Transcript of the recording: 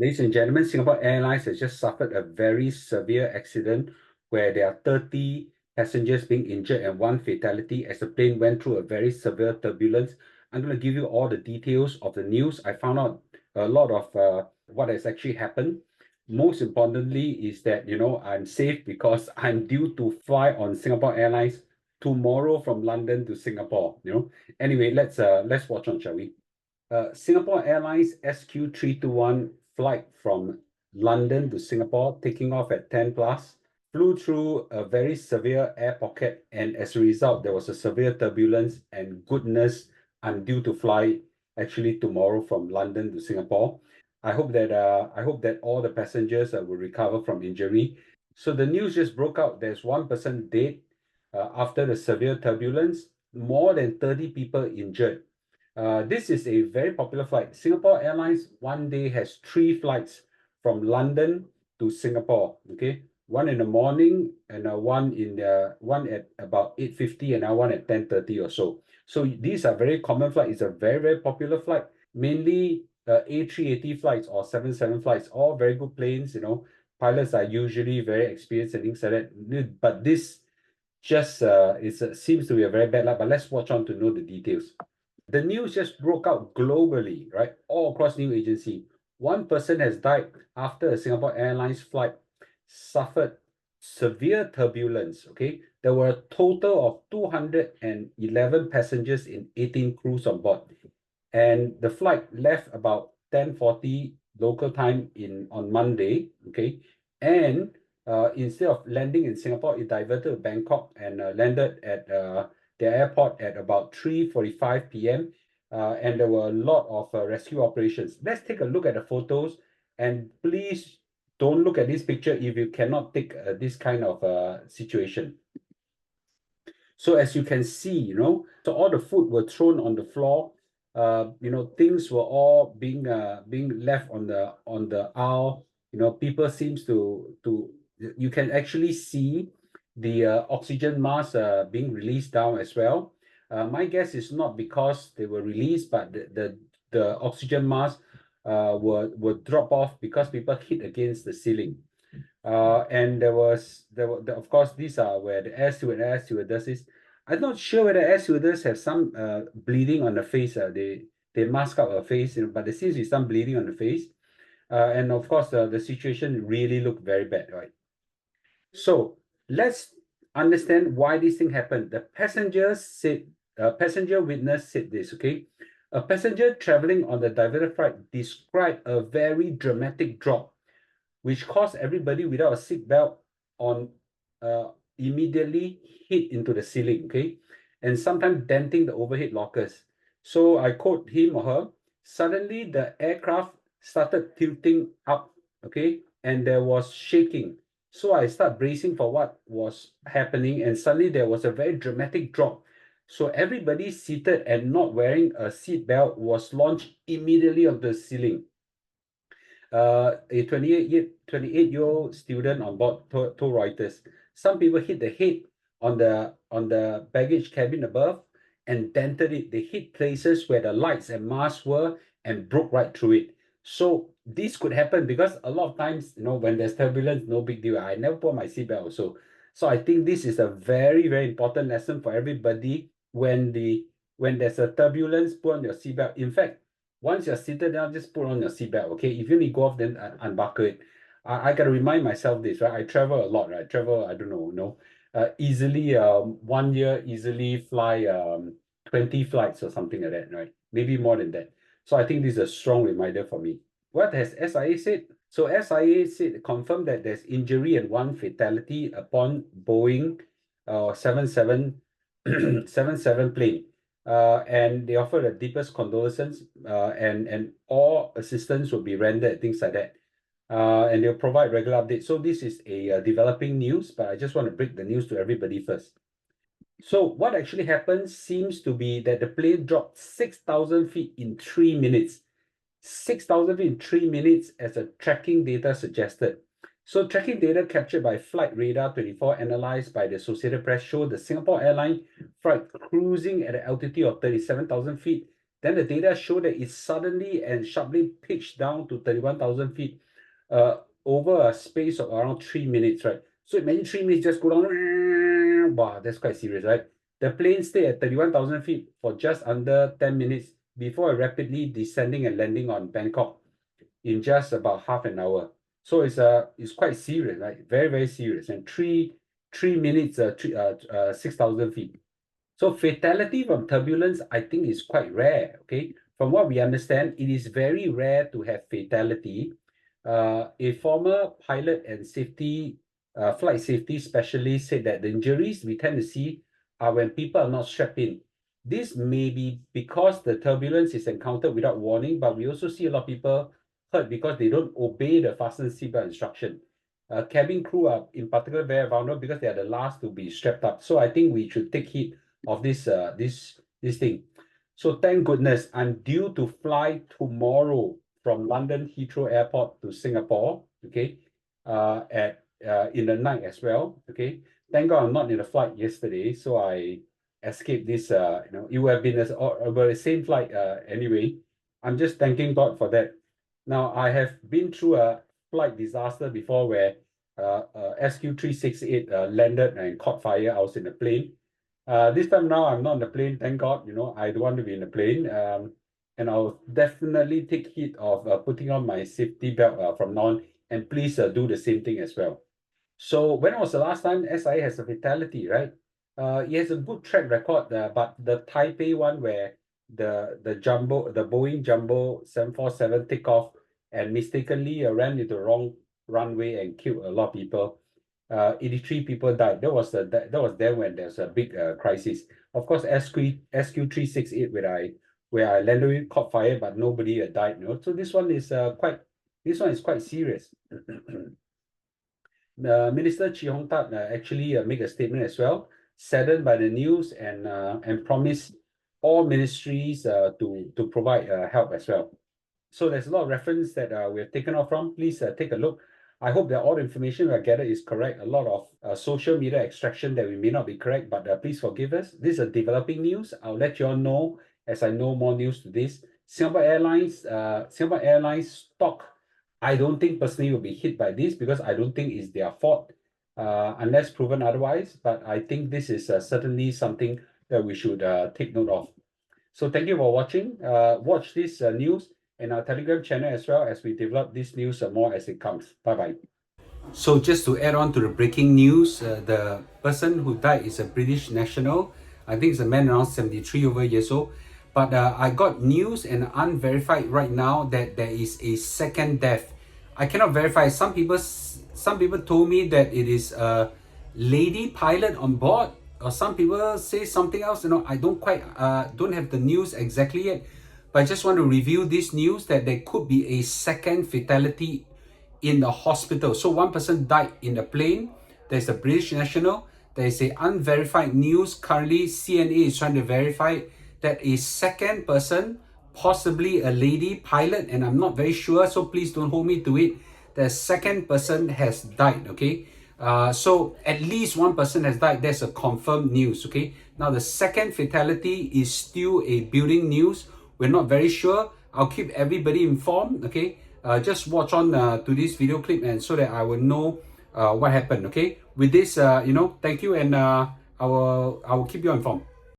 Ladies and gentlemen, Singapore Airlines has just suffered a very severe accident where there are 30 passengers being injured and one fatality as the plane went through a very severe turbulence. I'm going to give you all the details of the news. I found out a lot of what has actually happened. Most importantly is that, I'm safe because I'm due to fly on Singapore Airlines tomorrow from London to Singapore. Anyway, let's watch on, shall we? Singapore Airlines SQ321 flight from London to Singapore, taking off at 10 plus, flew through a very severe air pocket, and as a result, there was a severe turbulence. And goodness, I'm due to fly actually tomorrow from London to Singapore. I hope that all the passengers will recover from injury. So the news just broke out. There's one person dead after the severe turbulence, more than 30 people injured. This is a very popular flight. Singapore Airlines one day has 3 flights from London to Singapore. Okay, one in the morning and one at about 8:50 and one at 10:30 or so. So these are very common flights. It's a very popular flight. Mainly A380 flights or 77 flights. All very good planes. Pilots are usually very experienced and things like that. But this just seems to be a very bad luck. But let's watch on to know the details. The news just broke out globally, right? All across news agency. One person has died after a Singapore Airlines flight suffered severe turbulence. Okay, there were a total of 211 passengers and 18 crews on board, and the flight left about 10:40 local time on Monday. Okay, and instead of landing in Singapore, it diverted to Bangkok and landed at the airport at about 3:45 p.m. And there were a lot of rescue operations. Let's take a look at the photos, and please don't look at this picture if you cannot take this kind of situation. So as you can see, so all the food were thrown on the floor. Things were all being left on the aisle. People seems to you can actually see the oxygen mask being released down as well. My guess is not because they were released, but the oxygen mask were drop off because people hit against the ceiling. And of course, these are where the air steward and air stewardess is. I'm not sure whether air stewardess have some bleeding on the face. They mask up her face, but there seems to be some bleeding on the face. And of course, the situation really looked very bad, right? So let's understand why this thing happened. The passenger witness said this, okay? A passenger traveling on the diverted flight described a very dramatic drop, which caused everybody without a seatbelt on immediately hit into the ceiling, okay? And sometimes denting the overhead lockers. So I quote him or her, suddenly the aircraft started tilting up, okay? And there was shaking. So I start bracing for what was happening, and suddenly there was a very dramatic drop. So everybody seated and not wearing a seatbelt was launched immediately onto the ceiling. A 28-year-old student on board told Reuters, some people hit the head on the baggage cabin above and dented it. They hit places where the lights and masks were and broke right through it. So this could happen because a lot of times, when there's turbulence, no big deal. I never put my seatbelt also. So I think this is a very, very important lesson for everybody. When there's a turbulence, put on your seatbelt. In fact, once you're seated down, just put on your seatbelt, okay? If you need to go off, then unbuckle it. I got to remind myself this, right? I travel a lot, right? I travel, I don't know, easily, 1 year, easily fly 20 flights or something like that, right? Maybe more than that. So I think this is a strong reminder for me. What has SIA said? So SIA confirmed that there's injury and one fatality upon Boeing 77 plane. And they offer the deepest condolences, and all assistance will be rendered, things like that. And they'll provide regular updates. So this is a developing news, but I just want to break the news to everybody first. So what actually happened seems to be that the plane dropped 6,000 feet in 3 minutes. 6,000 feet in 3 minutes, as the tracking data suggested. So tracking data captured by Flight Radar 24, analyzed by the Associated Press, showed the Singapore Airlines flight cruising at an altitude of 37,000 feet Then the data showed that it suddenly and sharply pitched down to 31,000 feet over a space of around 3 minutes, right? So imagine 3 minutes just go down. Wow, that's quite serious, right? The plane stayed at 31,000 feet for just under 10 minutes before rapidly descending and landing on Bangkok in just about half an hour. So it's quite serious, right? Very, very serious. And three minutes, 6,000 feet. So fatality from turbulence, I think, is quite rare. Okay, from what we understand, it is very rare to have fatality. A former pilot and flight safety specialist said that the injuries we tend to see are when people are not strapped in. This may be because the turbulence is encountered without warning, but we also see a lot of people hurt because they don't obey the fasten seatbelt instruction. Cabin crew are in particular very vulnerable because they are the last to be strapped up. So I think we should take heed of this thing. So thank goodness I'm due to fly tomorrow from London Heathrow Airport to Singapore. Okay, at in the night as well. Okay, thank God I'm not in the flight yesterday, so I escaped this. It would have been about the same flight anyway. I'm just thanking God for that. Now I have been through a flight disaster before where SQ368 landed and caught fire. I was in the plane. This time now, I'm not in the plane, thank God. I don't want to be in the plane. And I'll definitely take heed of putting on my safety belt from now on. And please do the same thing as well. So when was the last time SIA has a fatality, right? It has a good track record, but the Taipei one where the Boeing Jumbo 747 takeoff and mistakenly ran into the wrong runway and killed a lot of people. 83 people died. That was then when there's a big crisis. Of course, SQ368 where I landed caught fire, but nobody died. So this one is quite serious. Minister Chee Hong Tat actually made a statement as well, saddened by the news and promised all ministries to provide help as well. So there's a lot of reference that we have taken off from. Please take a look. I hope that all the information we have gathered is correct. A lot of social media extraction that we may not be correct, but please forgive us. This is a developing news. I'll let you all know as I know more news to this. Singapore Airlines stock, I don't think personally will be hit by this because I don't think it's their fault unless proven otherwise. But I think this is certainly something that we should take note of. So thank you for watching. Watch this news and our Telegram channel as well as we develop this news more as it comes. Bye-bye. So just to add on to the breaking news, the person who died is a British national. I think it's a man around 73 over years old. But I got news and unverified right now that there is a second death. I cannot verify. Some people told me that it is a lady pilot on board, or some people say something else. I don't have the news exactly yet. But I just want to review this news that there could be a second fatality in the hospital. So one person died in the plane. There's a British national. There is a unverified news. Currently, CNA is trying to verify that a second person, possibly a lady pilot, and I'm not very sure, so please don't hold me to it. The second person has died, okay? So at least one person has died. That's a confirmed news, okay? Now the second fatality is still a building news. We're not very sure. I'll keep everybody informed, okay? Just watch on to this video clip and so that I will know what happened, okay? With this, thank you, and I will keep you informed.